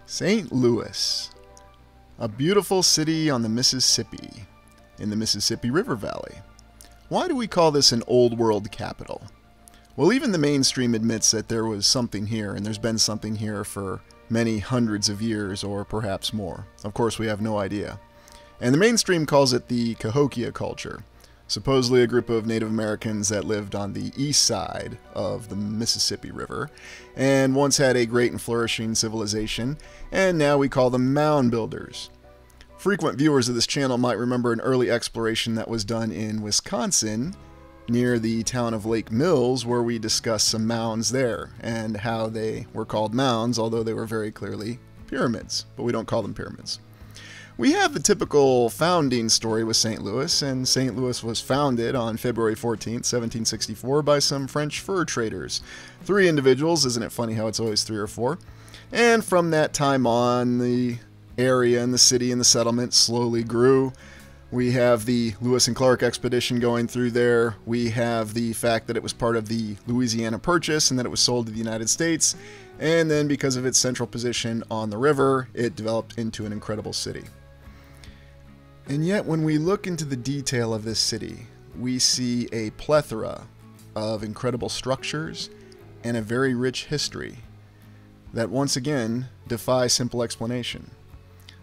St. Louis, a beautiful city on the Mississippi, in the Mississippi River Valley. Why do we call this an old world capital? Well, even the mainstream admits that there was something here, and there's been something here for many hundreds of years, or perhaps more. Of course, we have no idea. And the mainstream calls it the Cahokia culture, supposedly a group of Native Americans that lived on the east side of the Mississippi River, and once had a great and flourishing civilization, and now we call them mound builders. Frequent viewers of this channel might remember an early exploration that was done in Wisconsin, near the town of Lake Mills, where we discussed some mounds there, and how they were called mounds, although they were very clearly pyramids, but we don't call them pyramids. We have the typical founding story with St. Louis, and St. Louis was founded on February 14th, 1764 by some French fur traders. 3 individuals, isn't it funny how it's always 3 or 4? And from that time on, the area and the city and the settlement slowly grew. We have the Lewis and Clark expedition going through there. We have the fact that it was part of the Louisiana Purchase and that it was sold to the United States. And then because of its central position on the river, it developed into an incredible city. And yet when we look into the detail of this city, we see a plethora of incredible structures and a very rich history that once again defy simple explanation.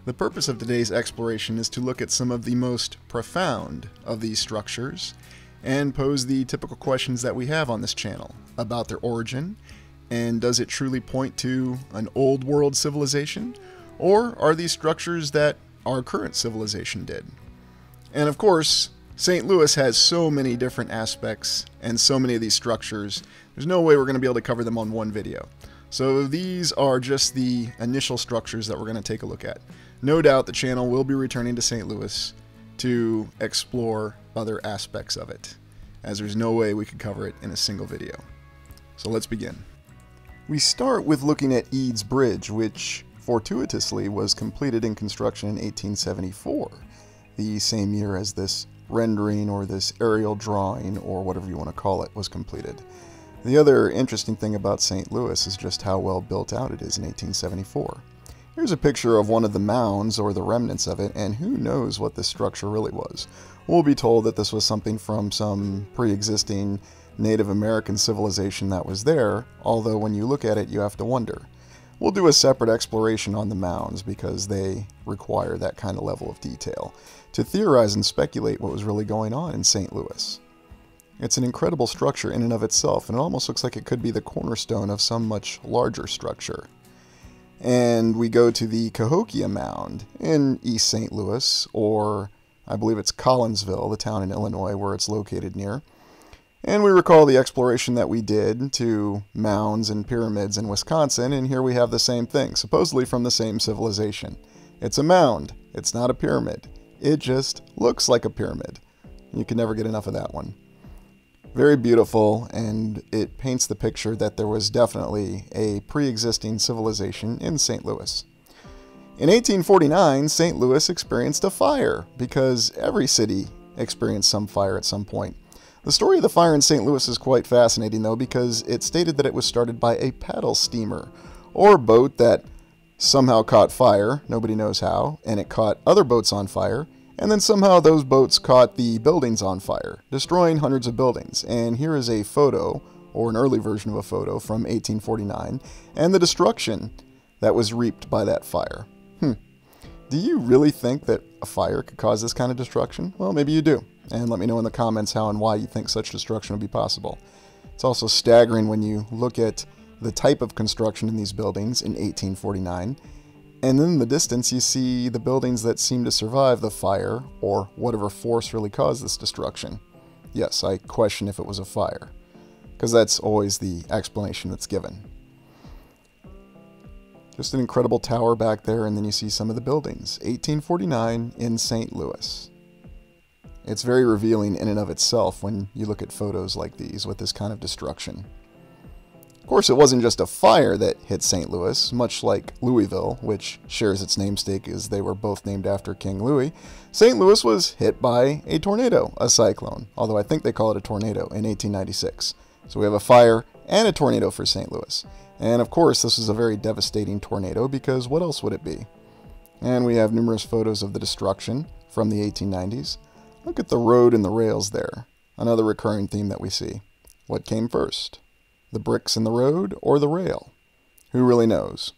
The purpose of today's exploration is to look at some of the most profound of these structures and pose the typical questions that we have on this channel about their origin, and does it truly point to an old world civilization, or are these structures that our current civilization did? And of course, St. Louis has so many different aspects and so many of these structures, there's no way we're going to be able to cover them on one video. So these are just the initial structures that we're going to take a look at. No doubt the channel will be returning to St. Louis to explore other aspects of it, as there's no way we could cover it in a single video. So let's begin. We start with looking at Eads Bridge, which fortuitously was completed in construction in 1874, the same year as this rendering or this aerial drawing or whatever you want to call it was completed. The other interesting thing about St. Louis is just how well built out it is in 1874. Here's a picture of one of the mounds, or the remnants of it, and who knows what this structure really was. We'll be told that this was something from some pre-existing Native American civilization that was there, although when you look at it you have to wonder. We'll do a separate exploration on the mounds because they require that kind of level of detail to theorize and speculate what was really going on in St. Louis. It's an incredible structure in and of itself, and it almost looks like it could be the cornerstone of some much larger structure. And we go to the Cahokia Mound in East St. Louis, or I believe it's Collinsville, the town in Illinois where it's located near. And we recall the exploration that we did to mounds and pyramids in Wisconsin, and here we have the same thing, supposedly from the same civilization. It's a mound, it's not a pyramid. It just looks like a pyramid. You can never get enough of that one. Very beautiful, and it paints the picture that there was definitely a pre-existing civilization in St. Louis. In 1849, St. Louis experienced a fire, because every city experienced some fire at some point. The story of the fire in St. Louis is quite fascinating, though, because it stated that it was started by a paddle steamer, or boat that somehow caught fire, nobody knows how, and it caught other boats on fire, and then somehow those boats caught the buildings on fire, destroying hundreds of buildings. And here is a photo, or an early version of a photo, from 1849, and the destruction that was reaped by that fire. Do you really think that a fire could cause this kind of destruction? Well, maybe you do. And let me know in the comments how and why you think such destruction would be possible. It's also staggering when you look at the type of construction in these buildings in 1849, and then in the distance you see the buildings that seem to survive the fire, or whatever force really caused this destruction. Yes, I question if it was a fire, because that's always the explanation that's given. Just an incredible tower back there, and then you see some of the buildings. 1849 in St. Louis. It's very revealing in and of itself when you look at photos like these with this kind of destruction. Of course, it wasn't just a fire that hit St. Louis, much like Louisville, which shares its namesake as they were both named after King Louis. St. Louis was hit by a tornado, a cyclone, although I think they call it a tornado, in 1896. So we have a fire and a tornado for St. Louis. And of course, this was a very devastating tornado because what else would it be? And we have numerous photos of the destruction from the 1890s. Look at the road and the rails there. Another recurring theme that we see. What came first? The bricks in the road or the rail? Who really knows?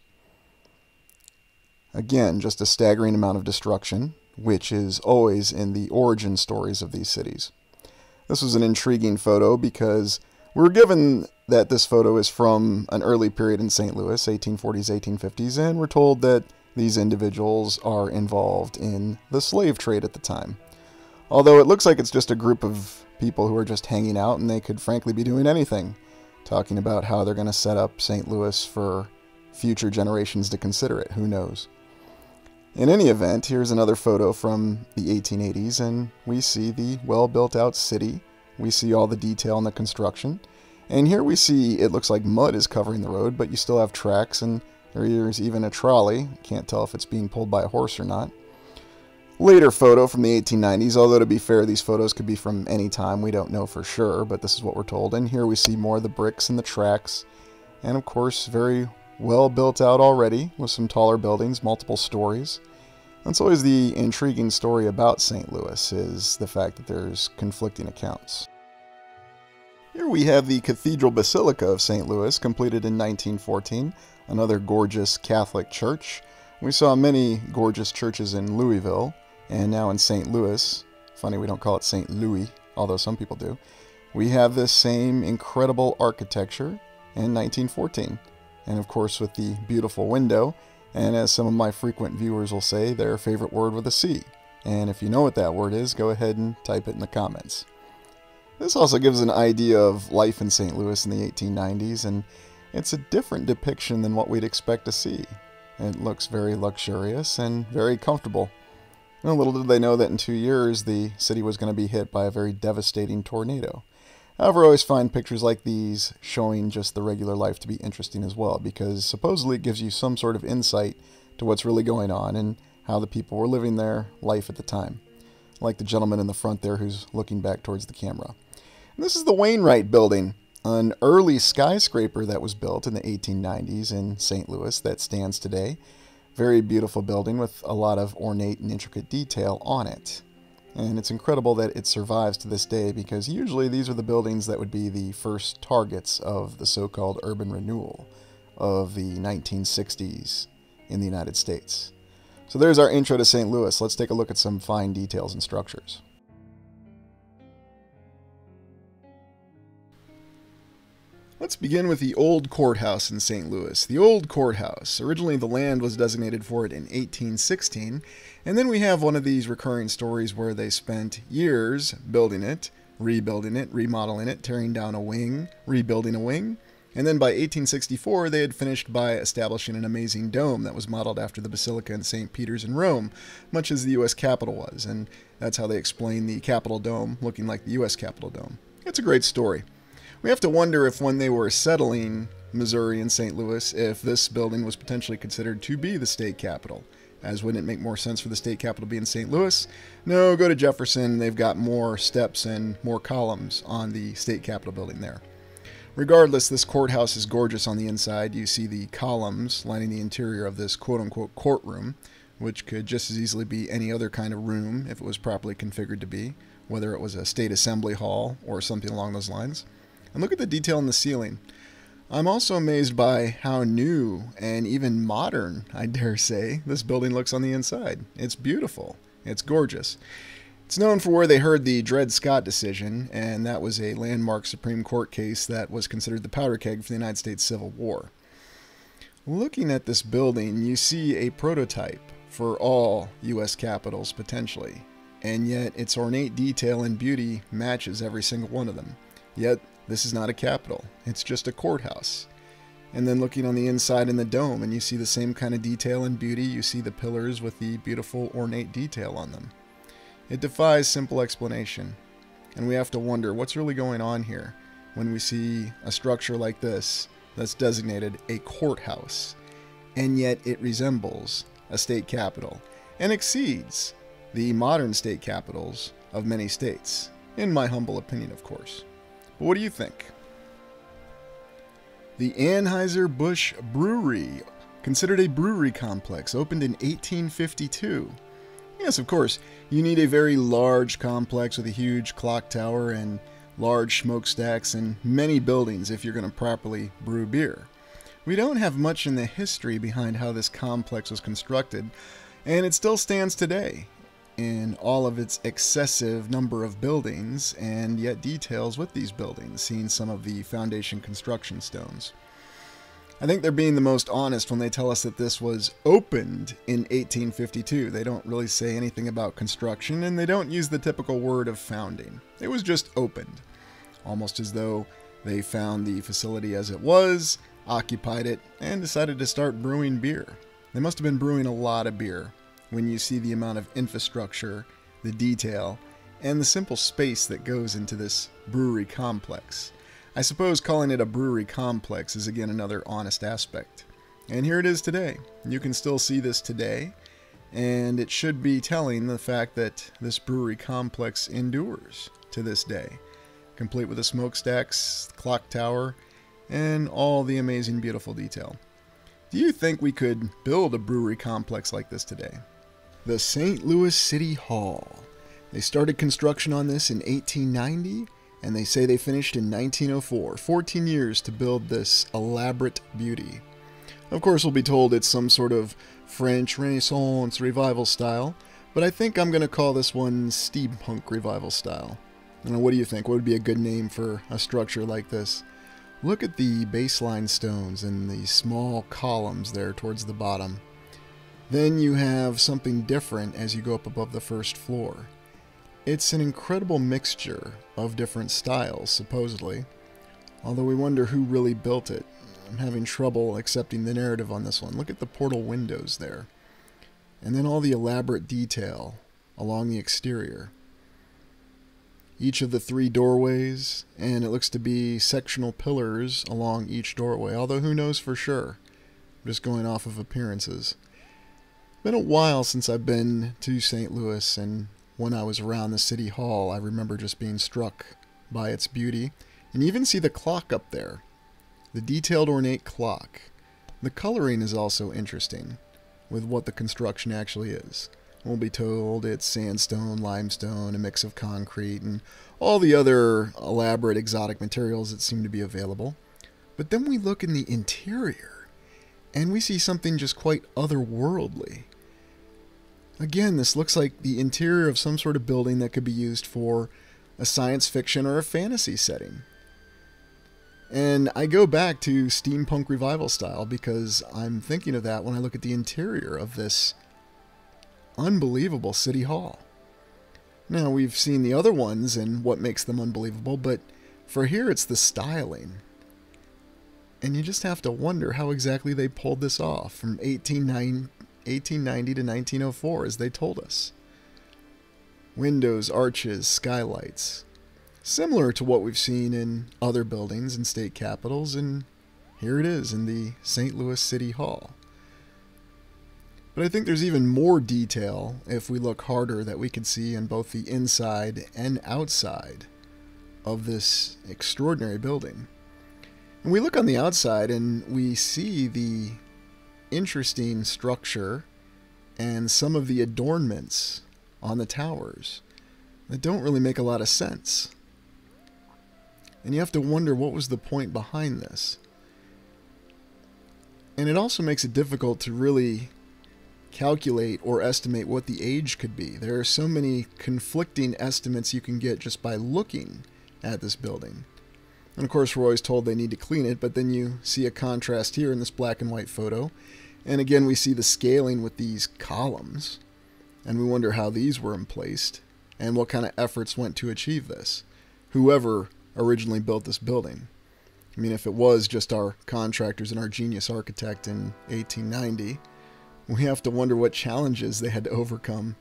Again, just a staggering amount of destruction, which is always in the origin stories of these cities. This was an intriguing photo because we were given that this photo is from an early period in St. Louis, 1840s, 1850s, and we're told that these individuals are involved in the slave trade at the time. Although it looks like it's just a group of people who are just hanging out, and they could frankly be doing anything, talking about how they're going to set up St. Louis for future generations to consider it. Who knows? In any event, here's another photo from the 1880s, and we see the well-built-out city. We see all the detail in the construction. And here we see it looks like mud is covering the road, but you still have tracks, and there's even a trolley. Can't tell if it's being pulled by a horse or not. Later photo from the 1890s, although to be fair, these photos could be from any time. We don't know for sure, but this is what we're told. And here we see more of the bricks and the tracks. And of course, very well built out already with some taller buildings, multiple stories. That's always the intriguing story about St. Louis, is the fact that there's conflicting accounts. Here we have the Cathedral Basilica of St. Louis, completed in 1914, another gorgeous Catholic church. We saw many gorgeous churches in Louisville, and now in St. Louis. Funny we don't call it St. Louis, although some people do. We have this same incredible architecture in 1914, and of course with the beautiful window, and as some of my frequent viewers will say, their favorite word with a C. And if you know what that word is, go ahead and type it in the comments. This also gives an idea of life in St. Louis in the 1890s, and it's a different depiction than what we'd expect to see. It looks very luxurious and very comfortable. And little did they know that in 2 years, the city was going to be hit by a very devastating tornado. However, I always find pictures like these showing just the regular life to be interesting as well, because supposedly it gives you some sort of insight to what's really going on and how the people were living their life at the time. Like the gentleman in the front there who's looking back towards the camera. And this is the Wainwright Building, an early skyscraper that was built in the 1890s in St. Louis that stands today. Very beautiful building with a lot of ornate and intricate detail on it. And it's incredible that it survives to this day, because usually these are the buildings that would be the first targets of the so-called urban renewal of the 1960s in the United States. So there's our intro to St. Louis. Let's take a look at some fine details and structures. Let's begin with the Old Courthouse in St. Louis. The Old Courthouse. Originally the land was designated for it in 1816, and then we have one of these recurring stories where they spent years building it, remodeling it, tearing down a wing, rebuilding a wing, and then by 1864 they had finished by establishing an amazing dome that was modeled after the Basilica in St. Peter's in Rome, much as the U.S. Capitol was, and that's how they explain the Capitol Dome looking like the U.S. Capitol Dome. It's a great story. We have to wonder if when they were settling Missouri and St. Louis, if this building was potentially considered to be the state capitol. As wouldn't it make more sense for the state capitol to be in St. Louis? No, go to Jefferson. They've got more steps and more columns on the state capitol building there. Regardless, this courthouse is gorgeous on the inside. You see the columns lining the interior of this quote-unquote courtroom, which could just as easily be any other kind of room if it was properly configured to be, whether it was a state assembly hall or something along those lines. And look at the detail in the ceiling. I'm also amazed by how new and even modern, I dare say, this building looks on the inside. It's beautiful. It's gorgeous. It's known for where they heard the Dred Scott decision, and that was a landmark Supreme Court case that was considered the powder keg for the United States Civil War. Looking at this building, you see a prototype for all U.S. capitals potentially, and yet its ornate detail and beauty matches every single one of them. Yet, this is not a capitol, it's just a courthouse. And then looking on the inside in the dome, and you see the same kind of detail and beauty. You see the pillars with the beautiful ornate detail on them. It defies simple explanation. And we have to wonder what's really going on here when we see a structure like this that's designated a courthouse, and yet it resembles a state capitol and exceeds the modern state capitals of many states, in my humble opinion, of course. But what do you think? The AnheuserBusch Brewery, considered a brewery complex, opened in 1852. Yes, of course, you need a very large complex with a huge clock tower and large smokestacks and many buildings if you're going to properly brew beer. We don't have much in the history behind how this complex was constructed, and it still stands today in all of its excessive number of buildings and yet details with these buildings, seeing some of the foundation construction stones. I think they're being the most honest when they tell us that this was opened in 1852. They don't really say anything about construction, and they don't use the typical word of founding. It was just opened, almost as though they found the facility as it was, occupied it, and decided to start brewing beer. They must have been brewing a lot of beer when you see the amount of infrastructure, the detail, and the simple space that goes into this brewery complex. I suppose calling it a brewery complex is again another honest aspect. And here it is today. You can still see this today, and it should be telling the fact that this brewery complex endures to this day, complete with the smokestacks, clock tower, and all the amazing beautiful detail. Do you think we could build a brewery complex like this today? The St. Louis City Hall. They started construction on this in 1890, and they say they finished in 1904, 14 years to build this elaborate beauty. Of course, we'll be told it's some sort of French Renaissance revival style, but I think I'm going to call this one steampunk revival style. Now, what do you think? What would be a good name for a structure like this? Look at the baseline stones and the small columns there towards the bottom. Then you have something different as you go up above the first floor. It's an incredible mixture of different styles, supposedly, although we wonder who really built it. I'm having trouble accepting the narrative on this one. Look at the portal windows there, and then all the elaborate detail along the exterior. Each of the 3 doorways, and it looks to be sectional pillars along each doorway, although who knows for sure. I'm just going off of appearances. Been a while since I've been to St. Louis, and when I was around the City Hall, I remember just being struck by its beauty. And you even see the clock up there, the detailed ornate clock. The coloring is also interesting with what the construction actually is. We'll be told it's sandstone, limestone, a mix of concrete, and all the other elaborate exotic materials that seem to be available. But then we look in the interior, and we see something just quite otherworldly. Again, this looks like the interior of some sort of building that could be used for a science fiction or a fantasy setting. And I go back to steampunk revival style because I'm thinking of that when I look at the interior of this unbelievable city hall. Now, we've seen the other ones and what makes them unbelievable, but for here it's the styling. And you just have to wonder how exactly they pulled this off from 1890 to 1904, as they told us. Windows, arches, skylights. Similar to what we've seen in other buildings and state capitals, and here it is in the St. Louis City Hall. But I think there's even more detail, if we look harder, that we can see in both the inside and outside of this extraordinary building. And we look on the outside and we see the interesting structure and some of the adornments on the towers that don't really make a lot of sense. And you have to wonder what was the point behind this. And it also makes it difficult to really calculate or estimate what the age could be. There are so many conflicting estimates you can get just by looking at this building. And of course, we're always told they need to clean it, but then you see a contrast here in this black and white photo. And again, we see the scaling with these columns, and we wonder how these were emplaced and what kind of efforts went to achieve this. Whoever originally built this building. I mean, if it was just our contractors and our genius architect in 1890, we have to wonder what challenges they had to overcome.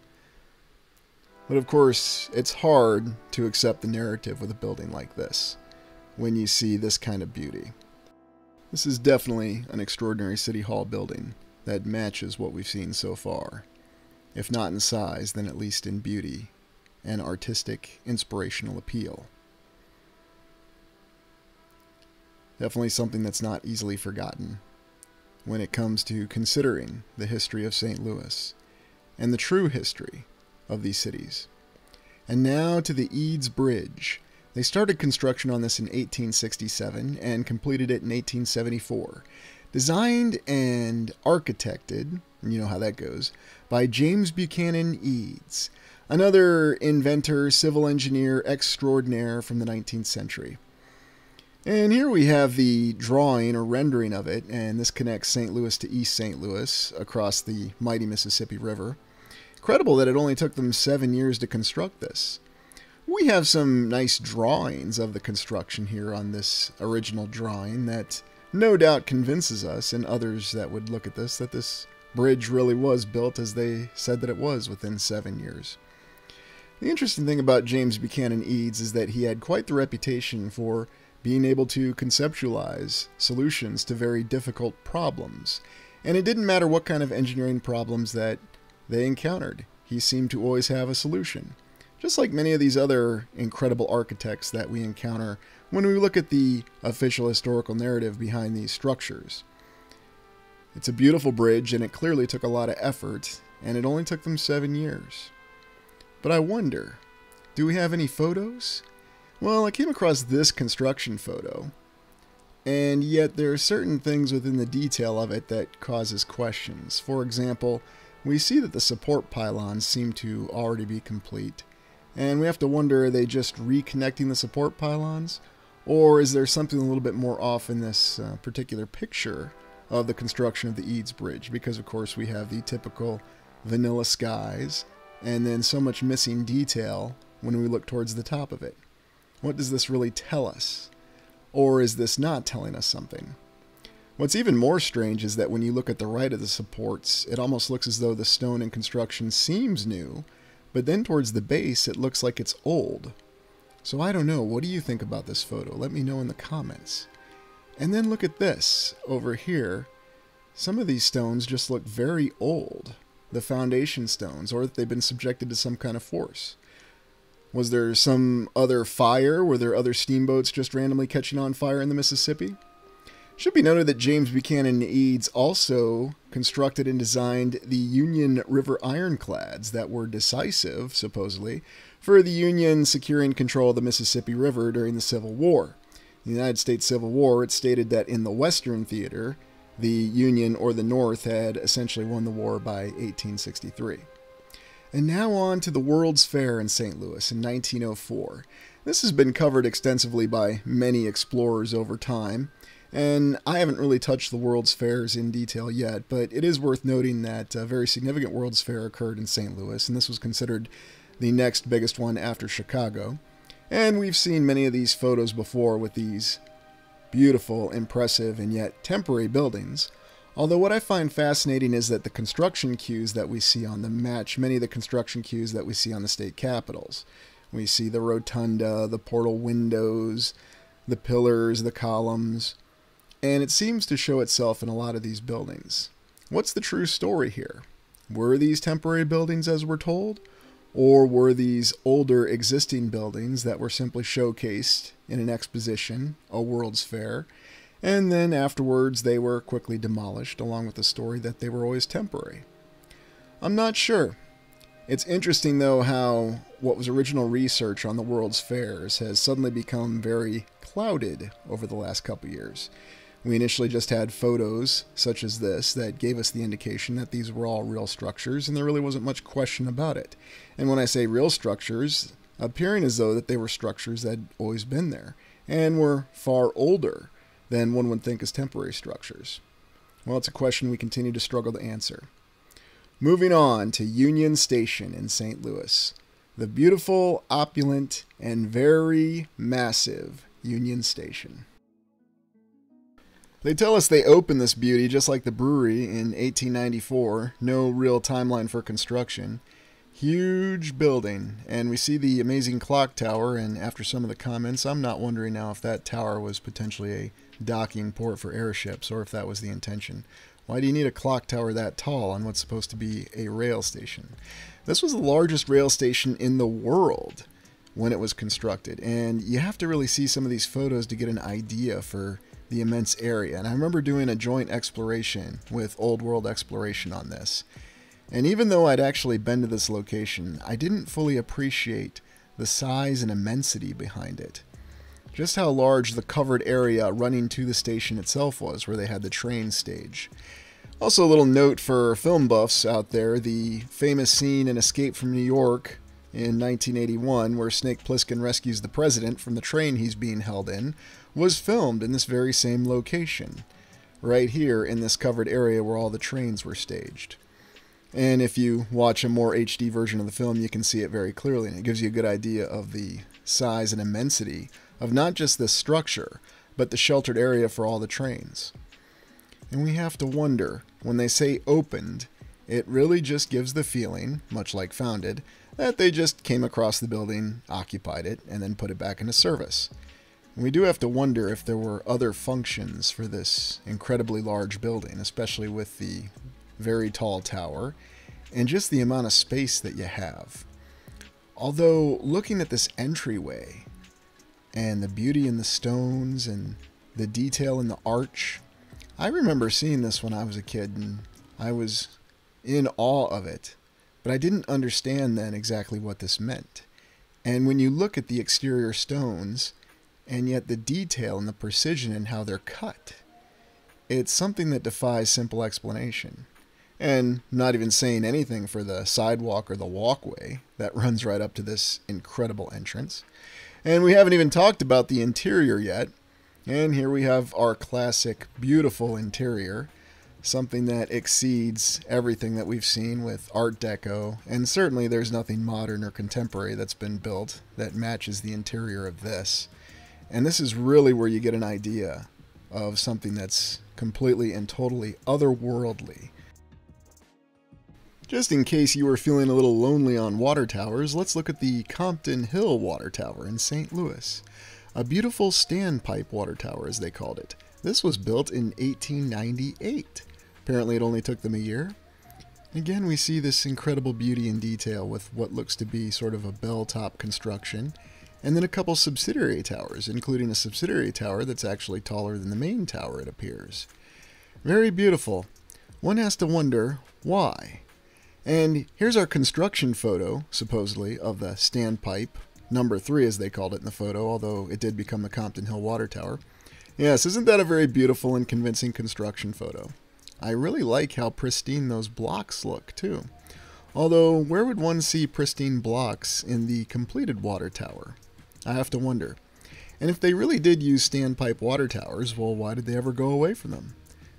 But of course, it's hard to accept the narrative with a building like this when you see this kind of beauty. This is definitely an extraordinary City Hall building that matches what we've seen so far. If not in size, then at least in beauty and artistic, inspirational appeal. Definitely something that's not easily forgotten when it comes to considering the history of St. Louis and the true history of these cities. And now to the Eads Bridge. They started construction on this in 1867 and completed it in 1874. Designed and architected, you know how that goes, by James Buchanan Eads, another inventor, civil engineer extraordinaire from the 19th century. And here we have the drawing or rendering of it, and this connects St. Louis to East St. Louis across the mighty Mississippi River. Incredible that it only took them 7 years to construct this. We have some nice drawings of the construction here on this original drawing that no doubt convinces us and others that would look at this that this bridge really was built as they said that it was within 7 years. The interesting thing about James Buchanan Eads is that he had quite the reputation for being able to conceptualize solutions to very difficult problems. And it didn't matter what kind of engineering problems that they encountered. He seemed to always have a solution. Just like many of these other incredible architects that we encounter when we look at the official historical narrative behind these structures. It's a beautiful bridge, and it clearly took a lot of effort, and it only took them 7 years. But I wonder, do we have any photos? Well, I came across this construction photo, and yet there are certain things within the detail of it that causes questions. For example, we see that the support pylons seem to already be complete, and we have to wonder, are they just reconnecting the support pylons? Or is there something a little bit more off in this particular picture of the construction of the Eads Bridge? Because, of course, we have the typical vanilla skies, and then so much missing detail when we look towards the top of it. What does this really tell us? Or is this not telling us something? What's even more strange is that when you look at the right of the supports, it almost looks as though the stone in construction seems new, but then towards the base it looks like it's old. So I don't know, what do you think about this photo? Let me know in the comments. And then look at this over here. Some of these stones just look very old, the foundation stones, or that they've been subjected to some kind of force. Was there some other fire? Were there other steamboats just randomly catching on fire in the Mississippi? Should be noted that James Buchanan Eads also constructed and designed the Union River ironclads that were decisive, supposedly, for the Union securing control of the Mississippi River during the Civil War. In the United States Civil War, it stated that in the Western theater, the Union or the North had essentially won the war by 1863. And now on to the World's Fair in St. Louis in 1904. This has been covered extensively by many explorers over time, and I haven't really touched the World's Fairs in detail yet, but it is worth noting that a very significant World's Fair occurred in St. Louis, and this was considered the next biggest one after Chicago. And we've seen many of these photos before with these beautiful, impressive, and yet temporary buildings. Although what I find fascinating is that the construction cues that we see on them match many of the construction cues that we see on the state capitals. We see the rotunda, the portal windows, the pillars, the columns, and it seems to show itself in a lot of these buildings. What's the true story here? Were these temporary buildings as we're told? Or were these older existing buildings that were simply showcased in an exposition, a World's Fair, and then afterwards they were quickly demolished, along with the story that they were always temporary? I'm not sure. It's interesting, though, how what was original research on the World's Fairs has suddenly become very clouded over the last couple years. We initially just had photos such as this that gave us the indication that these were all real structures, and there really wasn't much question about it. And when I say real structures, appearing as though that they were structures that had always been there, and were far older than one would think as temporary structures. Well, it's a question we continue to struggle to answer. Moving on to Union Station in St. Louis. The beautiful, opulent, and very massive Union Station. They tell us they opened this beauty just like the brewery in 1894. No real timeline for construction. Huge building, and we see the amazing clock tower, and after some of the comments, I'm not wondering now if that tower was potentially a docking port for airships, or if that was the intention. Why do you need a clock tower that tall on what's supposed to be a rail station? This was the largest rail station in the world when it was constructed, and you have to really see some of these photos to get an idea for the immense area. And I remember doing a joint exploration with Old World Exploration on this. And even though I'd actually been to this location, I didn't fully appreciate the size and immensity behind it. Just how large the covered area running to the station itself was, where they had the train stage. Also, a little note for film buffs out there, the famous scene in Escape from New York in 1981, where Snake Plissken rescues the president from the train he's being held in, was filmed in this very same location, right here in this covered area where all the trains were staged. And if you watch a more HD version of the film, you can see it very clearly, and it gives you a good idea of the size and immensity of not just this structure, but the sheltered area for all the trains. And we have to wonder, when they say opened, it really just gives the feeling, much like Founded, that they just came across the building, occupied it, and then put it back into service. And we do have to wonder if there were other functions for this incredibly large building, especially with the very tall tower, and just the amount of space that you have. Although, looking at this entryway, and the beauty in the stones, and the detail in the arch, I remember seeing this when I was a kid, and I was in awe of it, but I didn't understand then exactly what this meant. And when you look at the exterior stones, and yet the detail and the precision in how they're cut, it's something that defies simple explanation. And not even saying anything for the sidewalk or the walkway that runs right up to this incredible entrance. And we haven't even talked about the interior yet. And here we have our classic, beautiful interior. Something that exceeds everything that we've seen with Art Deco. And certainly there's nothing modern or contemporary that's been built that matches the interior of this. And this is really where you get an idea of something that's completely and totally otherworldly. Just in case you were feeling a little lonely on water towers, let's look at the Compton Hill Water Tower in St. Louis. A beautiful standpipe water tower, as they called it. This was built in 1898. Apparently it only took them a year. Again, we see this incredible beauty and detail with what looks to be sort of a bell-top construction, and then a couple subsidiary towers, including a subsidiary tower that's actually taller than the main tower, it appears. Very beautiful. One has to wonder why. And here's our construction photo, supposedly, of the standpipe, number 3 as they called it in the photo, although it did become the Compton Hill Water Tower. Yes, isn't that a very beautiful and convincing construction photo? I really like how pristine those blocks look, too. Although, where would one see pristine blocks in the completed water tower? I have to wonder. And if they really did use standpipe water towers, well, why did they ever go away from them?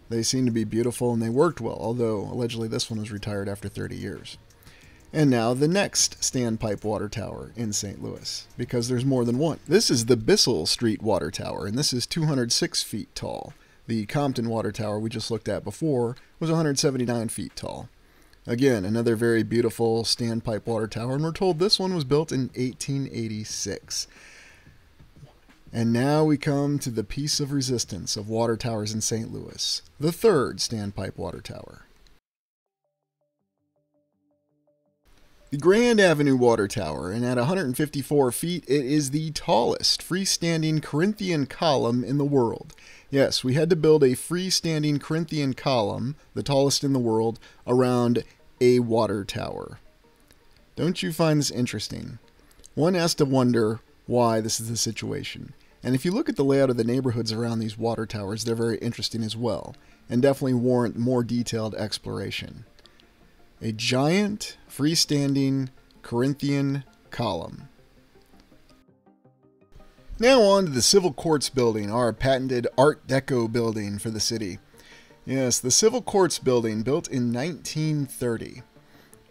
They seem to be beautiful and they worked well, although allegedly this one was retired after 30 years. And now the next standpipe water tower in St. Louis, because there's more than one. This is the Bissell Street Water Tower, and this is 206 feet tall. The Compton Water Tower we just looked at before was 179 feet tall. Again, another very beautiful standpipe water tower, and we're told this one was built in 1886. And now we come to the piece of resistance of water towers in St. Louis, the third standpipe water tower. The Grand Avenue Water Tower, and at 154 feet, it is the tallest freestanding Corinthian column in the world. Yes, we had to build a freestanding Corinthian column, the tallest in the world, around a water tower. Don't you find this interesting? One has to wonder why this is the situation. And if you look at the layout of the neighborhoods around these water towers, they're very interesting as well, and definitely warrant more detailed exploration. A giant, freestanding Corinthian column. Now on to the Civil Courts Building, our patented Art Deco building for the city. Yes, the Civil Courts Building, built in 1930.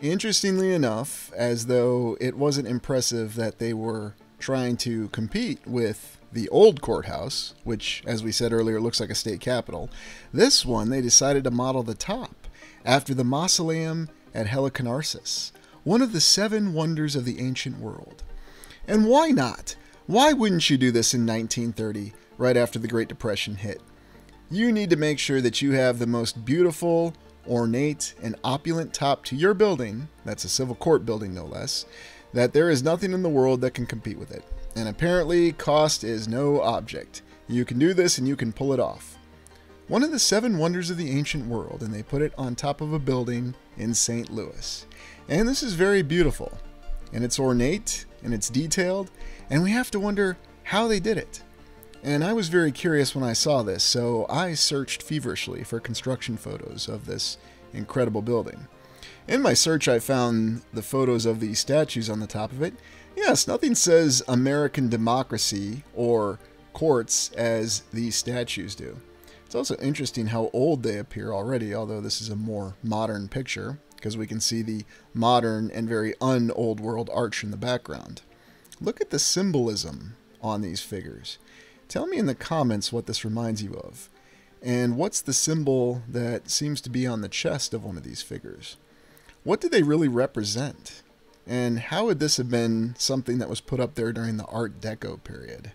Interestingly enough, as though it wasn't impressive that they were trying to compete with the old courthouse, which, as we said earlier, looks like a state capitol, this one they decided to model the top after the mausoleum at Halicarnassus, one of the 7 wonders of the ancient world. And why not? Why wouldn't you do this in 1930, right after the Great Depression hit? You need to make sure that you have the most beautiful, ornate, and opulent top to your building, that's a civil court building no less, that there is nothing in the world that can compete with it. And apparently, cost is no object. You can do this and you can pull it off. One of the 7 wonders of the ancient world, and they put it on top of a building in St. Louis. And this is very beautiful, and it's ornate, and it's detailed, and we have to wonder how they did it. And I was very curious when I saw this, so I searched feverishly for construction photos of this incredible building. In my search, I found the photos of the statues on the top of it. Yes, nothing says American democracy or courts as these statues do. It's also interesting how old they appear already, although this is a more modern picture, because we can see the modern and very un-old world arch in the background. Look at the symbolism on these figures. Tell me in the comments what this reminds you of. And what's the symbol that seems to be on the chest of one of these figures? What do they really represent? And how would this have been something that was put up there during the Art Deco period?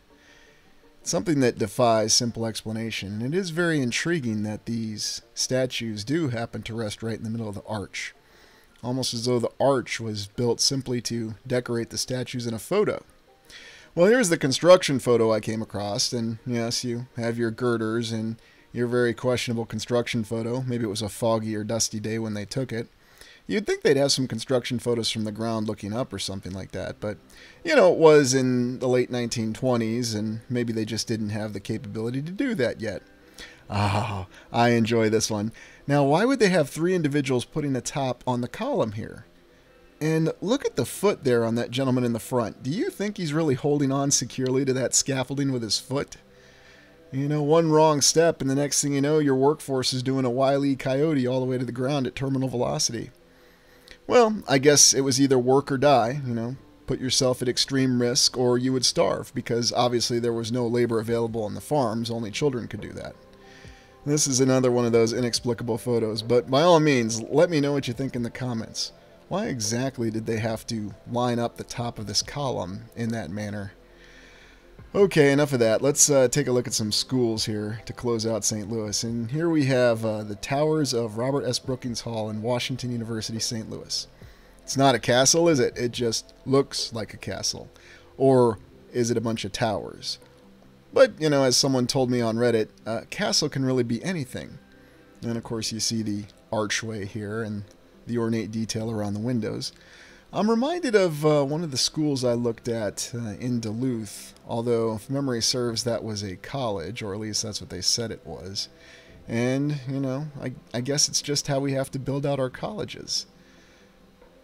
Something that defies simple explanation. And it is very intriguing that these statues do happen to rest right in the middle of the arch. Almost as though the arch was built simply to decorate the statues in a photo. Well, here's the construction photo I came across, and yes, you have your girders and your very questionable construction photo. Maybe it was a foggy or dusty day when they took it. You'd think they'd have some construction photos from the ground looking up or something like that, but, you know, it was in the late 1920s, and maybe they just didn't have the capability to do that yet. Ah, I enjoy this one. Now, why would they have 3 individuals putting a top on the column here? And look at the foot there on that gentleman in the front. Do you think he's really holding on securely to that scaffolding with his foot? You know, one wrong step, and the next thing you know, your workforce is doing a Wile E. Coyote all the way to the ground at terminal velocity. Well, I guess it was either work or die, you know, put yourself at extreme risk or you would starve, because obviously there was no labor available on the farms, only children could do that. This is another one of those inexplicable photos, but by all means, let me know what you think in the comments. Why exactly did they have to line up the top of this column in that manner? Okay, enough of that. Let's take a look at some schools here to close out St. Louis. And here we have the towers of Robert S. Brookings Hall in Washington University, St. Louis. It's not a castle, is it? It just looks like a castle. Or is it a bunch of towers? But, you know, as someone told me on Reddit, a castle can really be anything. And, of course, you see the archway here and the ornate detail around the windows. I'm reminded of one of the schools I looked at in Duluth, although if memory serves that was a college, or at least that's what they said it was. And, you know, I guess it's just how we have to build out our colleges.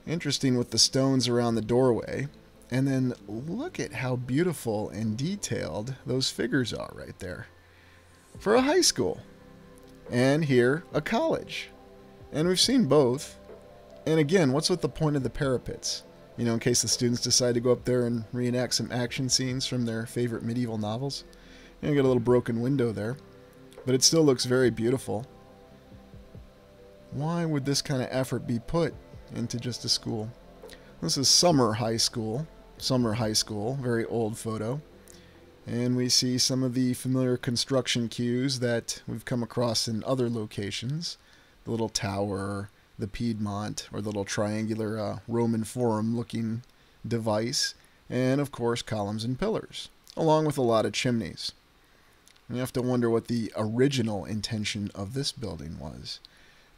Interesting with the stones around the doorway. And then look at how beautiful and detailed those figures are right there. For a high school. And here, a college. And we've seen both. And again, what's with the point of the parapets? You know, in case the students decide to go up there and reenact some action scenes from their favorite medieval novels. You know, got a little broken window there. But it still looks very beautiful. Why would this kind of effort be put into just a school? This is Summer High School. Summer High School, very old photo. And we see some of the familiar construction cues that we've come across in other locations. The little tower, the Piedmont, or the little triangular Roman Forum looking device, and of course columns and pillars, along with a lot of chimneys. And you have to wonder what the original intention of this building was,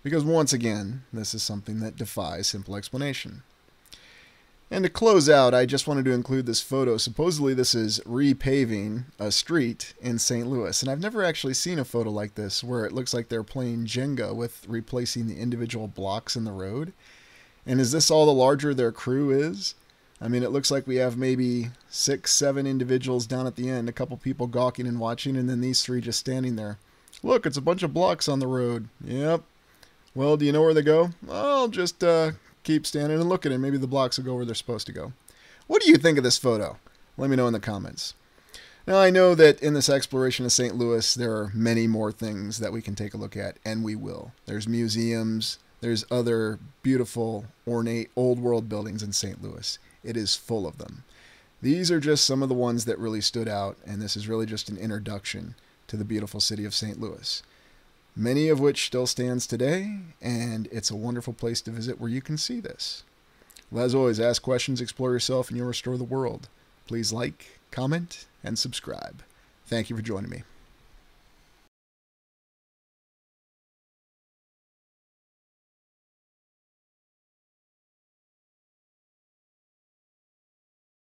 because once again, this is something that defies simple explanation. And to close out, I just wanted to include this photo. Supposedly this is repaving a street in St. Louis. And I've never actually seen a photo like this where it looks like they're playing Jenga with replacing the individual blocks in the road. And is this all the larger their crew is? I mean, it looks like we have maybe 6, 7 individuals down at the end, a couple people gawking and watching, and then these 3 just standing there. Look, it's a bunch of blocks on the road. Yep. Well, do you know where they go? I'll just keep standing and looking, and maybe the blocks will go where they're supposed to go. What do you think of this photo? Let me know in the comments. Now, I know that in this exploration of St. Louis, there are many more things that we can take a look at, and we will. There's museums, there's other beautiful, ornate, old-world buildings in St. Louis. It is full of them. These are just some of the ones that really stood out, and this is really just an introduction to the beautiful city of St. Louis. Many of which still stands today, and it's a wonderful place to visit where you can see this. Well, as always, ask questions, explore yourself, and you'll restore the world. Please like, comment, and subscribe. Thank you for joining me.